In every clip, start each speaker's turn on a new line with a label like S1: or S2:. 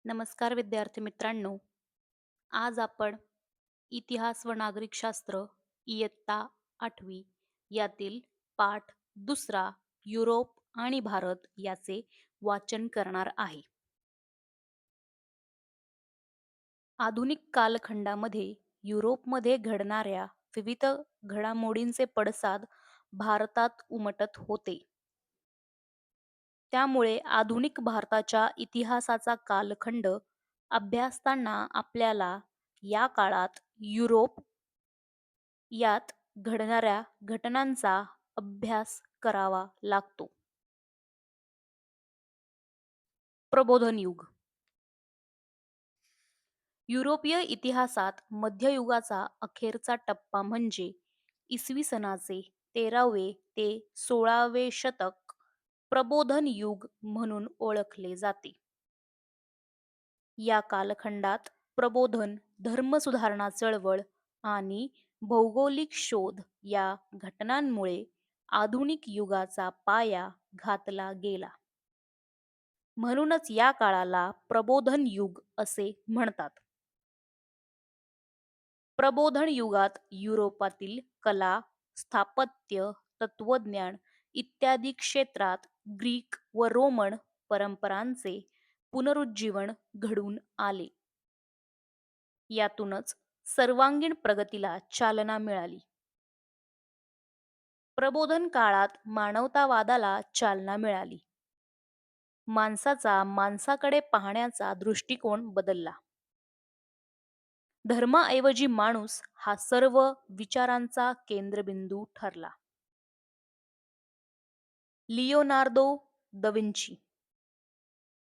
S1: नमस्कार विद्यार्थी मित्रांनो. आज आपण इतिहास व नागरिकशास्त्र इयत्ता 8वी यातील पाठ दुसरा युरोप आणि भारत याचे वाचन करणार आहे. आधुनिक कालखंडामध्ये युरोपमध्ये घडणाऱ्या विविध घडामोडींचे पडसाद भारतात उमटत होते. त्यामुळे आधुनिक भारताच्या इतिहासाचा कालखंड अभ्यासताना आपल्याला या काळात युरोप यात घडणाऱ्या घटनांचा अभ्यास करावा लागतो. प्रबोधन युग. युरोपीय इतिहासात मध्ययुगाचा अखेरचा टप्पा म्हणजे इसवी सनाचे 13वे ते 16वे शतक प्रबोधन युग म्हणून ओळखले जाते. या कालखंडात प्रबोधन, धर्मसुधारणा चळवळ आणि भौगोलिक शोध या घटनांमुळे आधुनिक युगाचा पाया घातला गेला. म्हणूनच या काळाला प्रबोधन युग असे म्हणतात. प्रबोधन युगात युरोपातील कला, स्थापत्य, तत्वज्ञान इत्यादी क्षेत्रात ग्रीक व रोमन परंपरांचे पुनरुज्जीवन घडून आले. यातूनच सर्वांगीण प्रगतीला चालना मिळाली. प्रबोधन काळात मानवतावादाला चालना मिळाली. माणसाचा माणसाकडे पाहण्याचा दृष्टिकोन बदलला. धर्माऐवजी माणूस हा सर्व विचारांचा केंद्रबिंदू ठरला. लिओनार्दो द विंची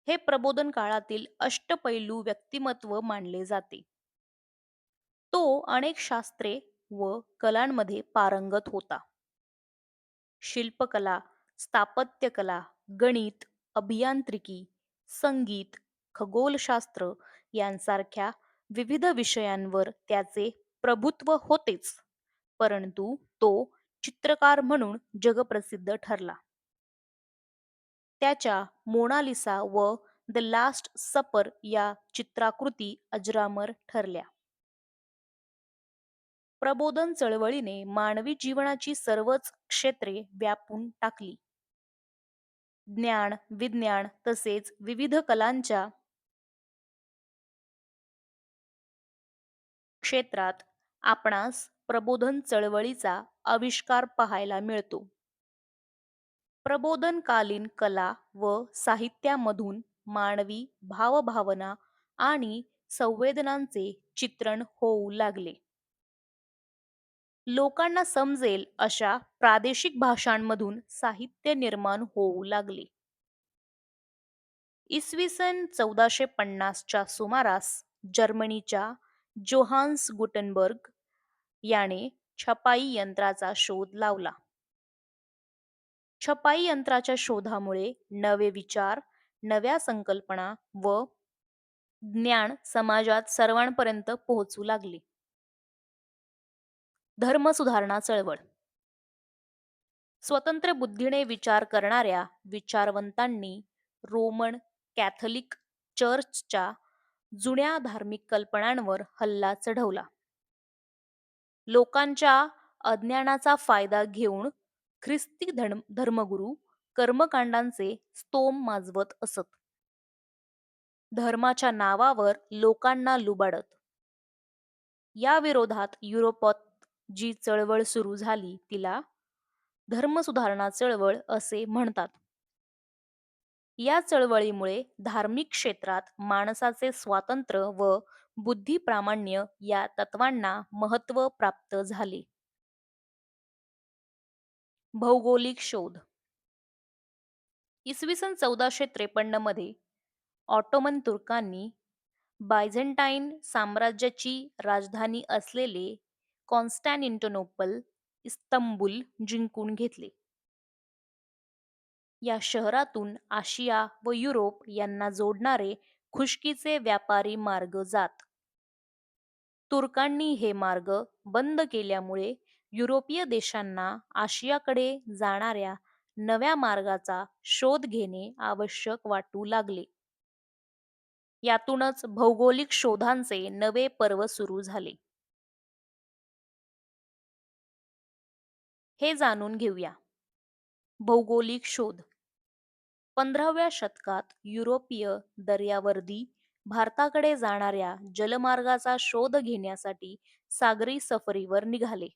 S1: हे प्रबोधन काळातील अष्टपैलू व्यक्तिमत्व मानले जाते. तो अनेक शास्त्रे व कलांमध्ये पारंगत होता. शिल्पकला, स्थापत्यकला, गणित, अभियांत्रिकी, संगीत, खगोलशास्त्र यांसारख्या विविध विषयांवर त्याचे प्रभुत्व होतेच, परंतु तो चित्रकार म्हणून जगप्रसिद्ध ठरला. त्याच्या मोनालिसा व द लास्ट सपर या चित्राकृती अजरामर ठरल्या. प्रबोधन चळवळीने मानवी जीवनाची सर्वच क्षेत्रे व्यापून टाकली. ज्ञान, विज्ञान तसेच विविध कलांच्या क्षेत्रात आपणास प्रबोधन चळवळीचा आविष्कार पाहायला मिळतो. प्रबोधनकालीन कला व साहित्यामधून मानवी भावभावना आणि संवेदनांचे चित्रण होऊ लागले. लोकांना समजेल अशा प्रादेशिक भाषांमधून साहित्य निर्माण होऊ लागले. इसवी सन 1450च्या सुमारास जर्मनीच्या जोहान्स गुटनबर्ग याने छपाई यंत्राचा शोध लावला. छपाई यंत्राच्या शोधामुळे नवे विचार, नव्या संकल्पना व ज्ञान समाजात सर्वांपर्यंत पोहोचू लागले. धर्मसुधारणा चळवळ. स्वतंत्र बुद्धीने विचार करणाऱ्या विचारवंतांनी रोमन कॅथलिक चर्चच्या जुन्या धार्मिक कल्पनांवर हल्ला चढवला. लोकांच्या अज्ञानाचा फायदा घेऊन ख्रिस्ती धर्मगुरू कर्मकांडांचे स्तोम माजवत असत. धर्माच्या नावावर लोकांना लुबाडत. या विरोधात युरोपात जी चळवळ सुरू झाली तिला धर्मसुधारणा चळवळ असे म्हणतात. या चळवळीमुळे धार्मिक क्षेत्रात माणसाचे स्वातंत्र्य व बुद्धिप्रामाण्य या तत्वांना महत्त्व प्राप्त झाले. भौगोलिक शोध. इसवी सन 1453 मध्ये ऑटोमन तुर्कांनी बायझंटाईन साम्राज्याची राजधानी असलेले कॉन्स्टॅन्टिनोपल, इस्तंबूल जिंकून घेतले. या शहरातून आशिया व युरोप यांना जोडणारे खुष्कीचे व्यापारी मार्ग जात. तुर्कांनी हे मार्ग बंद केल्यामुळे युरोपीय देशांना आशियाकडे जाणाऱ्या नव्या मार्गाचा शोध घेणे आवश्यक वाटू लागले. यातूनच भौगोलिक शोधांचे नवे पर्व सुरू झाले. हे जाणून घेऊया. भौगोलिक शोध. 15व्या शतकात युरोपीय दर्यावर्दी भारताकडे जाणाऱ्या जलमार्गाचा शोध घेण्यासाठी सागरी सफरीवर निघाले.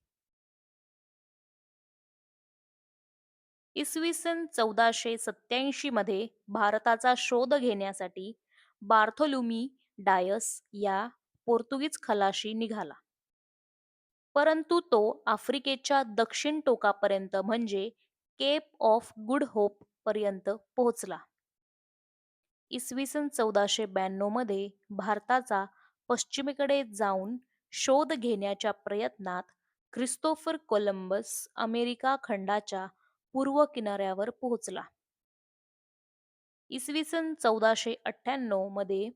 S1: इसवी सन 1487 मध्ये भारताचा शोध घेण्यासाठी बार्थोलुमी डायस या पोर्तुगीज खलाशी निघाला. परंतु तो आफ्रिकेच्या दक्षिण टोकापर्यंत म्हणजे केप ऑफ गुड होप पर्यंत पोहोचला. इसवी सन 1492 मध्ये भारताचा पश्चिमेकडे जाऊन शोध घेण्याच्या प्रयत्नात ख्रिस्तोफर कोलंबस अमेरिका खंडाच्या पूर्व किनाऱ्यावर पोहोचला. इसवी सन 1498 मध्ये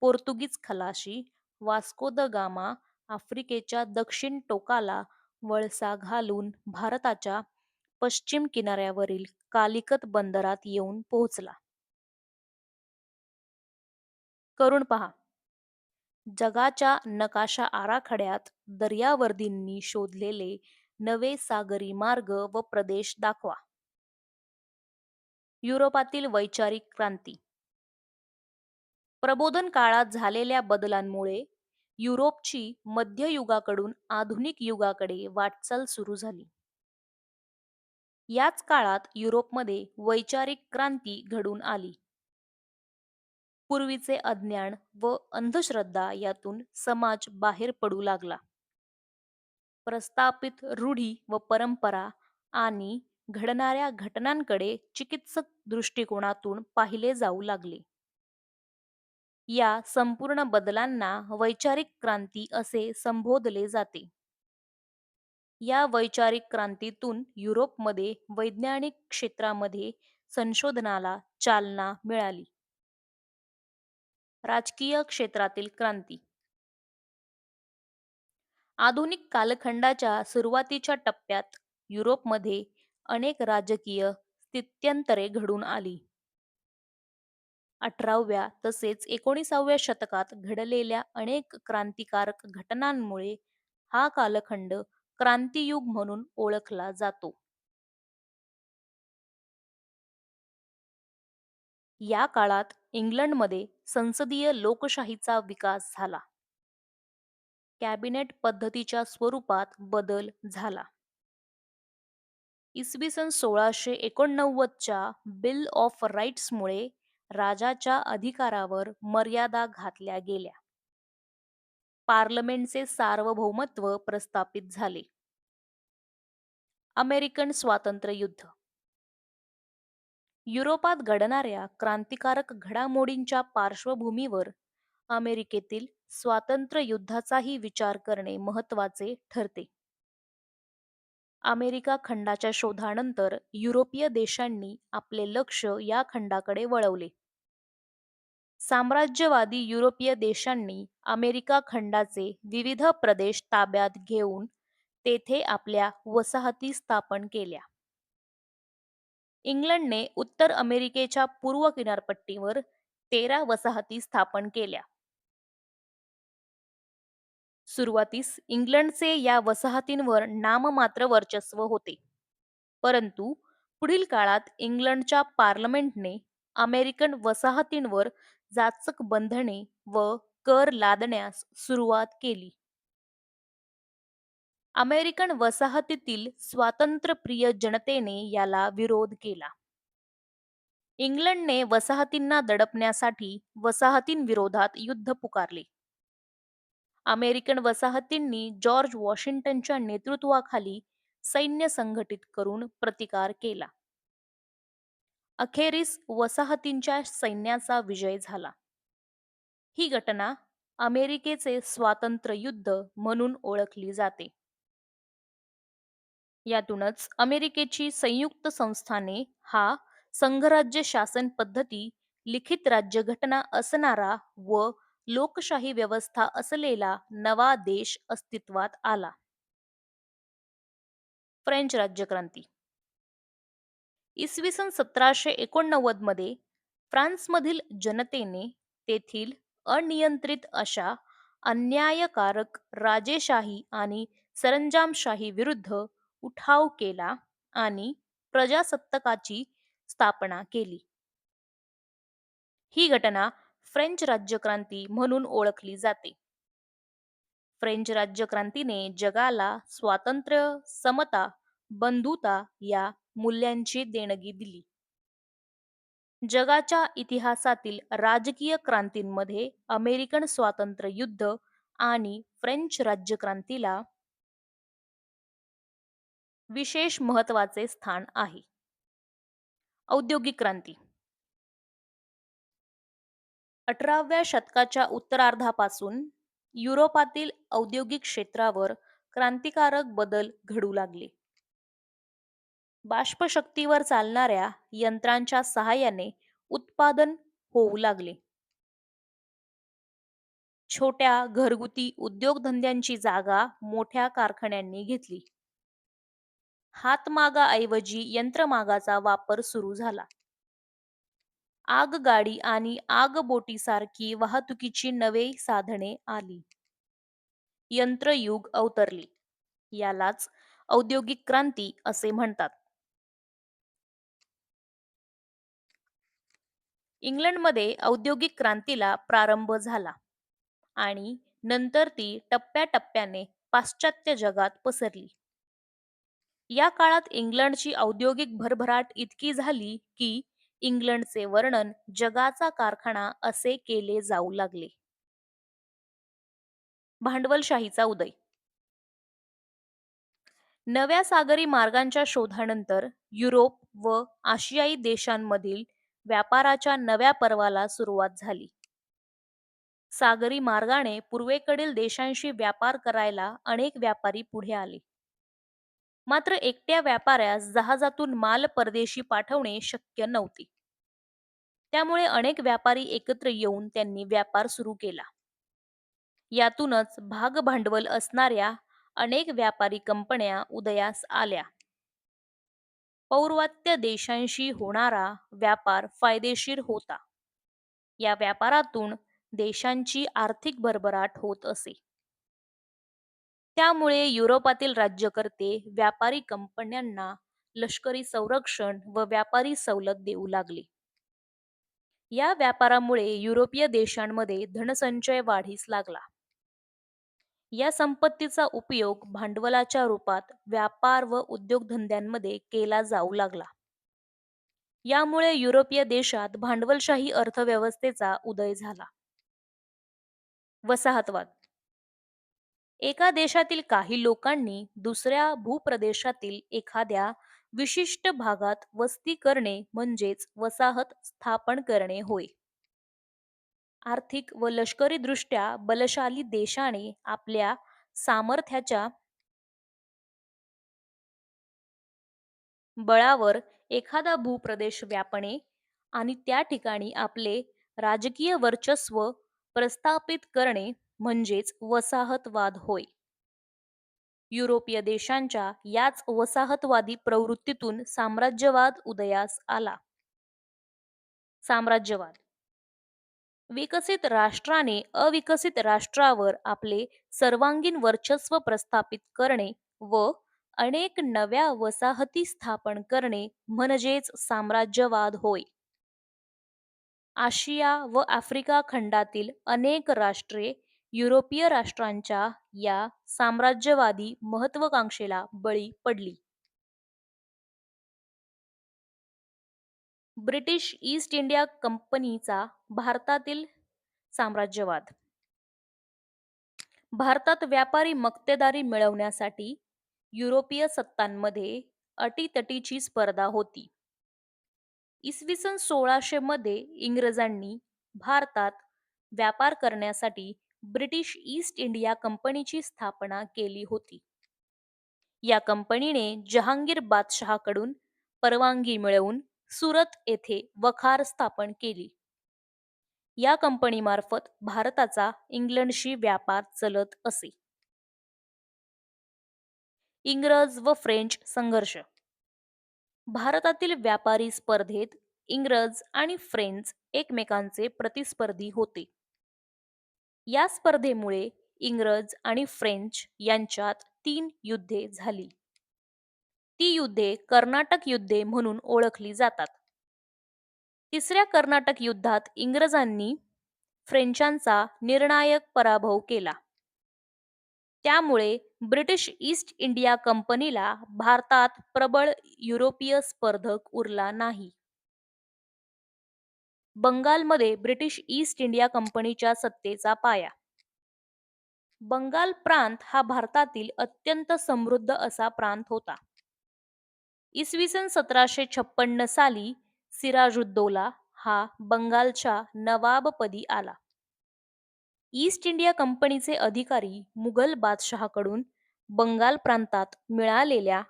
S1: पोर्तुगीज खलाशी वास्को द गामा आफ्रिकेच्या दक्षिण टोकाला वळसा घालून भारताच्या पश्चिम किनाऱ्यावरील कालिकत बंदरात येऊन पोहोचला. करून पहा. जगाच्या नकाशा आराखड्यात दर्यावर्दींनी शोधलेले नवे सागरी मार्ग व प्रदेश दाखवा. युरोपातील वैचारिक क्रांती. प्रबोधन काळात झालेल्या बदलांमुळे युरोपची मध्ययुगाकडून आधुनिक युगाकडे वाटचाल सुरू झाली. याच काळात युरोपमध्ये वैचारिक क्रांती घडून आली. पूर्वीचे अज्ञान व अंधश्रद्धा यातून समाज बाहेर पडू लागला. प्रस्थापित रूढी व परंपरा आणि घडणाऱ्या घटनांकडे चिकित्सक दृष्टिकोनातून पाहिले जाऊ लागले. या संपूर्ण बदलांना वैचारिक क्रांती असे संबोधले जाते. या वैचारिक क्रांतीतून युरोपमध्ये वैज्ञानिक क्षेत्रामध्ये संशोधनाला चालना मिळाली. राजकीय क्षेत्रातील क्रांती. आधुनिक कालखंडाच्या सुरुवातीच्या टप्प्यात युरोपमध्ये अनेक राजकीय स्थित्यंतरे घडून आली. 18व्या तसेच 19व्या शतकात घडलेल्या अनेक क्रांतिकारक घटनांमुळे हा कालखंड क्रांतियुग म्हणून ओळखला जातो. या काळात इंग्लंडमध्ये संसदीय लोकशाहीचा विकास झाला. कॅबिनेट पद्धतीच्या स्वरूपात बदल झाला. इसवी सन 1689च्या बिल ऑफ राईट्समुळे राजाच्या अधिकारावर मर्यादा घातल्या गेल्या. पार्लमेंटचे सार्वभौमत्व प्रस्थापित झाले. अमेरिकन स्वातंत्र्य युद्ध. युरोपात घडणाऱ्या क्रांतिकारक घडामोडींच्या पार्श्वभूमीवर अमेरिकेतील स्वातंत्र्य युद्धाचाही विचार करणे महत्त्वाचे ठरते. अमेरिका खंडाच्या शोधानंतर युरोपीय देशांनी आपले लक्ष या खंडाकडे वळवले. साम्राज्यवादी युरोपीय देशांनी अमेरिका खंडाचे विविध प्रदेश ताब्यात घेऊन तेथे आपल्या वसाहती स्थापन केल्या. इंग्लंडने उत्तर अमेरिकेच्या पूर्व किनारपट्टीवर 13 वसाहती स्थापन केल्या. सुरुवातीस इंग्लंडचे या वसाहतींवर नाममात्र वर्चस्व होते, परंतु पुढील काळात इंग्लंडच्या पार्लमेंटने अमेरिकन वसाहतींवर जाचक बंधने व कर लादण्यास सुरुवात केली. अमेरिकन वसाहतीतील स्वातंत्र्यप्रिय जनतेने याला विरोध केला. इंग्लंडने वसाहतींना दडपण्यासाठी वसाहतींविरोधात युद्ध पुकारले. अमेरिकन वसाहतींनी जॉर्ज वॉशिंग्टनच्या नेतृत्वाखाली सैन्य संघटित करून प्रतिकार केला. अखेरीस वसाहतींच्या सैन्याचा विजय झाला. ही घटना अमेरिकेचे स्वातंत्र्य युद्ध म्हणून ओळखली जाते. यातूनच अमेरिकेची संयुक्त संस्थाने हा संघराज्य शासन पद्धती, लिखित राज्यघटना असणारा व लोकशाही व्यवस्था असलेला नवा देश अस्तित्वात आला. फ्रेंच राज्यक्रांती. इसवी सन 1789 मध्ये फ्रान्समधील जनतेने तेथील अनियंत्रित अशा अन्यायकारक राजेशाही आणि सरंजामशाही विरुद्ध उठाव केला आणि प्रजासत्ताकाची स्थापना केली. ही घटना फ्रेंच राज्यक्रांती म्हणून ओळखली जाते. फ्रेंच राज्यक्रांतीने जगाला स्वातंत्र्य, समता, बंधुता या मूल्यांची देणगी दिली. जगाच्या इतिहासातील राजकीय क्रांतींमध्ये अमेरिकन स्वातंत्र्य युद्ध आणि फ्रेंच राज्यक्रांतीला विशेष महत्त्वाचे स्थान आहे. औद्योगिक क्रांती 18व्या शतकाच्या उत्तरार्धापासून युरोपातील औद्योगिक क्षेत्रावर क्रांतिकारक बदल घडू लागले. बाष्पशक्तीवर चालणाऱ्या यंत्रांच्या सहाय्याने उत्पादन होऊ लागले. छोट्या घरगुती उद्योगधंद्यांची जागा मोठ्या कारखान्यांनी घेतली. हातमागाऐवजी यंत्रमागाचा वापर सुरू झाला. आगगाडी आणि आगबोटीसारखी वाहतुकीची नवी साधने आली. यंत्रयुग अवतरले. यालाच औद्योगिक क्रांती असे म्हणतात. इंग्लंडमध्ये औद्योगिक क्रांतीला प्रारंभ झाला आणि नंतर ती टप्प्याटप्प्याने पाश्चात्य जगात पसरली. या काळात इंग्लंडची औद्योगिक भरभराट इतकी झाली की इंग्लंडचे वर्णन जगाचा कारखाना असे केले जाऊ लागले. भांडवलशाहीचा उदय नव्या सागरी मार्गांच्या शोधानंतर युरोप व आशियाई देशांमधील व्यापाराच्या नव्या पर्वाला सुरुवात झाली. सागरी मार्गाने पूर्वेकडील देशांशी व्यापार करायला अनेक व्यापारी पुढे आले. मात्र एकट्या व्यापाऱ्यास जहाजातून माल परदेशी पाठवणे शक्य नव्हते. त्यामुळे अनेक व्यापारी एकत्र येऊन त्यांनी व्यापार सुरू केला. यातूनच भागभांडवल असणाऱ्या अनेक व्यापारी कंपन्या उदयास आल्या. पौर्वात्य देशांशी होणारा व्यापार फायदेशीर होता. या व्यापारातून देशांची आर्थिक भरभराट होत असे. त्यामुळे युरोपातील राज्यकर्ते व्यापारी कंपन्यांना लष्करी संरक्षण व व्यापारी सवलत देऊ लागले. या व्यापारामुळे युरोपीय देशांमध्ये धनसंचय वाढीस लागला. या संपत्तीचा उपयोग भांडवलाच्या रूपात व्यापार व उद्योगधंद्यांमध्ये केला जाऊ लागला. यामुळे युरोपीय देशात भांडवलशाही अर्थव्यवस्थेचा उदय झाला. वसाहतवाद एका देशातील काही लोकांनी दुसऱ्या भूप्रदेशातील एखाद्या विशिष्ट भागात वस्ती करणे म्हणजेच वसाहत स्थापन करणे होय. आर्थिक व लष्करीदृष्ट्या बलशाली देशाने आपल्या सामर्थ्याच्या बळावर एखादा भूप्रदेश व्यापणे आणि त्या ठिकाणी आपले राजकीय वर्चस्व प्रस्थापित करणे म्हणजेच वसाहतवाद होय. युरोपीय देशांच्या याच वसाहतवादी प्रवृत्तीतून साम्राज्यवाद उदयास आला. साम्राज्यवाद विकसित राष्ट्राने अविकसित राष्ट्रावर आपले सर्वांगीण वर्चस्व प्रस्थापित करणे व अनेक नव्या वसाहती स्थापन करणे म्हणजेच साम्राज्यवाद होय. आशिया व आफ्रिका खंडातील अनेक राष्ट्रे युरोपीय राष्ट्रांच्या या साम्राज्यवादी महत्त्वाकांक्षेला बळी पडली. ब्रिटिश ईस्ट इंडिया कंपनीचा भारतातील साम्राज्यवाद भारतात व्यापारी मक्तेदारी मिळवण्यासाठी युरोपीय सत्तांमध्ये अटीतटीची स्पर्धा होती. इसवी सन 1600 मध्ये इंग्रजांनी भारतात व्यापार करण्यासाठी ब्रिटिश ईस्ट इंडिया कंपनीची स्थापना केली होती. या कंपनीने जहांगीर बादशहाकडून परवानगी मिळवून सुरत येथे वखार स्थापन केली. या कंपनीमार्फत भारताचा इंग्लंडशी व्यापार चलत असे. इंग्रज व फ्रेंच संघर्ष भारतातील व्यापारी स्पर्धेत इंग्रज आणि फ्रेंच एकमेकांचे प्रतिस्पर्धी होते. या स्पर्धेमुळे इंग्रज आणि फ्रेंच यांच्यात 3 युद्धे झाली. ती युद्धे कर्नाटक युद्धे म्हणून ओळखली जातात. तिसऱ्या कर्नाटक युद्धात इंग्रजांनी फ्रेंचांचा निर्णायक पराभव केला. त्यामुळे ब्रिटिश ईस्ट इंडिया कंपनीला भारतात प्रबळ युरोपीय स्पर्धक उरला नाही. बंगालमध्ये ब्रिटिश ईस्ट इंडिया कंपनीच्या सत्तेचा पाया. बंगाल प्रांत हा भारतातील अत्यंत समृद्ध असा प्रांत होता. इसवी सन 1756 साली सिराजुद्दौला हा बंगालच्या नवाबपदी आला. ईस्ट इंडिया कंपनीचे अधिकारी मुघल बादशहाकडून बंगाल प्रांतात मिळालेल्या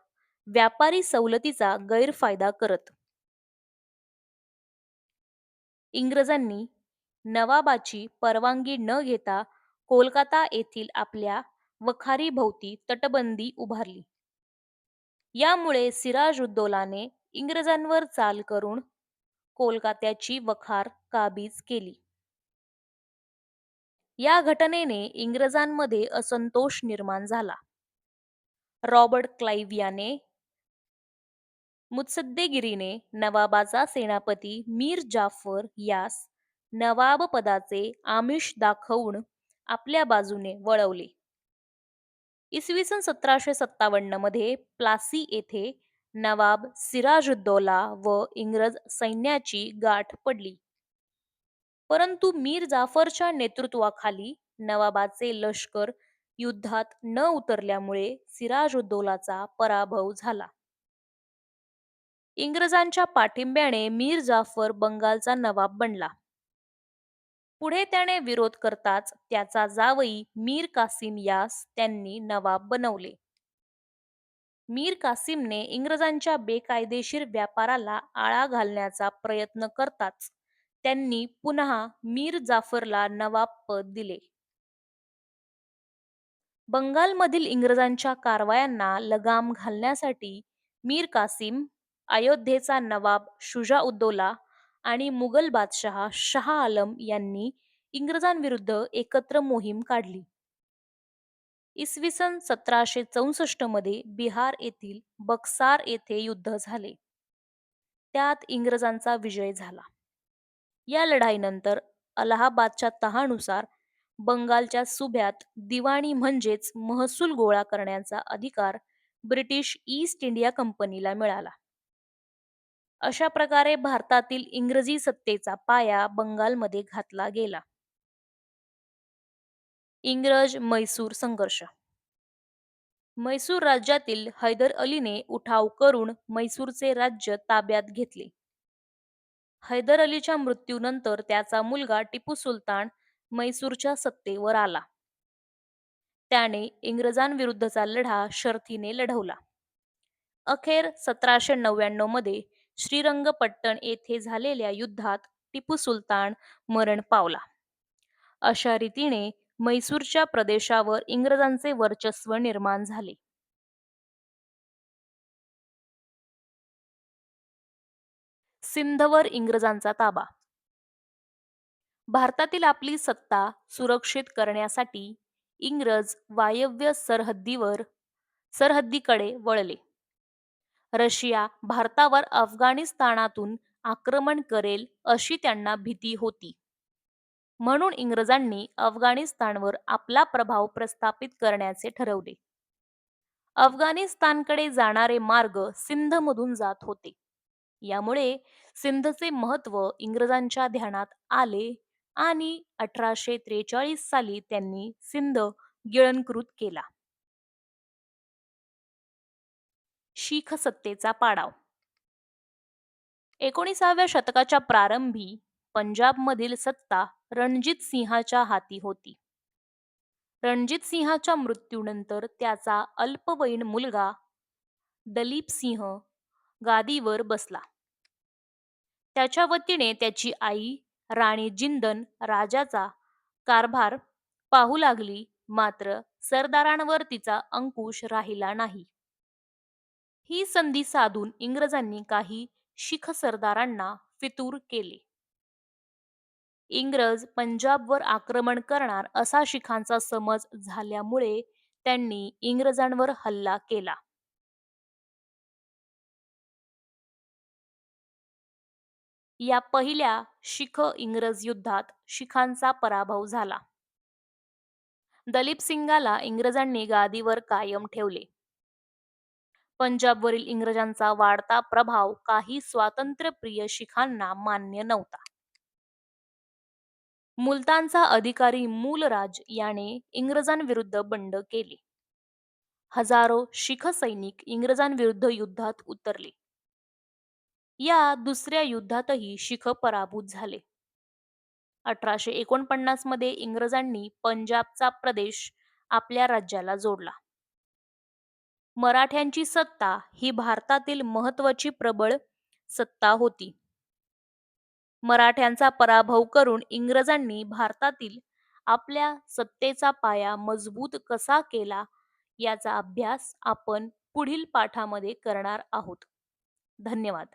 S1: व्यापारी सवलतीचा गैरफायदा करत. इंग्रजांनी नवाबाची परवानगी न घेता कोलकाता येथील आपल्या वखारीभोवती तटबंदी उभारली. यामुळे सिराजुद्दौलाने इंग्रजांवर चाल करून कोलकात्याची वखार काबीज केली. या घटनेने इंग्रजांमध्ये असंतोष निर्माण झाला. रॉबर्ट क्लाइव्ह याने मुत्सद्देगिरीने नवाबाचा सेनापती मीर जाफर यास नवाबपदाचे आमिष दाखवून आपल्या बाजूने वळवले. इसवी सन 1757 मध्ये प्लासी येथे नवाब सिराजुद्दौला व इंग्रज सैन्याची गाठ पडली. परंतु मीर जाफरच्या नेतृत्वाखाली नवाबाचे लष्कर युद्धात न उतरल्यामुळे सिराजुद्दौलाचा पराभव झाला. इंग्रजांच्या पाठिंब्याने मीर जाफर बंगालचा नवाब बनला. पुढे त्याने विरोध करताच त्याचा जावई मीर कासिम यास त्यांनी नवाब बनवले. मीर कासिमने इंग्रजांच्या बेकायदेशीर व्यापाराला आळा घालण्याचा प्रयत्न करताच त्यांनी पुन्हा मीर जाफरला नवाबपद दिले. बंगालमधील इंग्रजांच्या कारवायांना लगाम घालण्यासाठी मीर कासिम, अयोध्येचा नवाब शुजाउद्दौला आणि मुघल बादशहा शाह आलम यांनी इंग्रजांविरुद्ध एकत्र मोहीम काढली. इसवी सन 1764 मध्ये बिहार येथील बक्सार येथे युद्ध झाले. त्यात इंग्रजांचा विजय झाला. या लढाईनंतर अलाहाबादच्या तहानुसार बंगालच्या सुभ्यात दिवाणी म्हणजेच महसूल गोळा करण्याचा अधिकार ब्रिटिश ईस्ट इंडिया कंपनीला मिळाला. अशा प्रकारे भारतातील इंग्रजी सत्तेचा पाया बंगालमध्ये घातला गेला. इंग्रज म्हैसूर संघर्ष. म्हैसूर राज्यातील हैदर अलीने उठाव करून म्हैसूरचे राज्य ताब्यात घेतले. हैदर अलीच्या मृत्यूनंतर त्याचा मुलगा टिपू सुलतान म्हैसूरच्या सत्तेवर आला. त्याने इंग्रजांविरुद्धचा लढा शर्थीने लढवला. अखेर 1799 मध्ये श्रीरंगपट्टण येथे झालेल्या युद्धात टिपू सुलतान मरण पावला. अशा रीतीने म्हैसूरच्या प्रदेशावर इंग्रजांचे वर्चस्व निर्माण झाले. सिंधवर इंग्रजांचा ताबा. भारतातील आपली सत्ता सुरक्षित करण्यासाठी इंग्रज वायव्य सरहद्दीकडे वळले. रशिया भारतावर अफगाणिस्तानातून आक्रमण करेल अशी त्यांना भीती होती. म्हणून इंग्रजांनी अफगाणिस्तानवर आपला प्रभाव प्रस्थापित करण्याचे ठरवले. अफगाणिस्तानकडे जाणारे मार्ग सिंधमधून जात होते. यामुळे सिंधचे महत्त्व इंग्रजांच्या ध्यानात आले आणि 1843 साली त्यांनी सिंध गिळंकृत केला. शीख सत्तेचा पाडाव. 19व्या शतकाच्या प्रारंभी पंजाबमधील सत्ता रणजित सिंहाच्या हाती होती. रणजित सिंहाच्या मृत्यूनंतर त्याचा अल्पवयीन मुलगा दलीप सिंह गादीवर बसला. त्याच्या वतीने त्याची आई राणी जिंदन राजाचा कारभार पाहू लागली, मात्र सरदारांवर तिचा अंकुश राहिला नाही. ही संधी साधून इंग्रजांनी काही शीख सरदारांना फितूर केले. इंग्रज पंजाबवर आक्रमण करणार असा शिखांचा समज झाल्यामुळे त्यांनी इंग्रजांवर हल्ला केला. या पहिल्या शीख-इंग्रज युद्धात शिखांचा पराभव झाला. दलीप सिंगाला इंग्रजांनी गादीवर कायम ठेवले. पंजाबवरील इंग्रजांचा वाढता प्रभाव काही स्वातंत्र्यप्रिय शिखांना मान्य नव्हता. मुलतानचा अधिकारी मूलराज याने इंग्रजांविरुद्ध बंड केले. हजारो शीख सैनिक इंग्रजांविरुद्ध युद्धात उतरले. या दुसऱ्या युद्धातही शीख पराभूत झाले. 1849 मध्ये इंग्रजांनी पंजाबचा प्रदेश आपल्या राज्याला जोडला. मराठ्यांची सत्ता ही भारतातील महत्वाची प्रबळ सत्ता होती. मराठ्यांचा पराभव करून इंग्रजांनी भारतातील आपल्या सत्तेचा पाया मजबूत कसा केला याचा अभ्यास आपण पुढील पाठामध्ये करणार आहोत. धन्यवाद.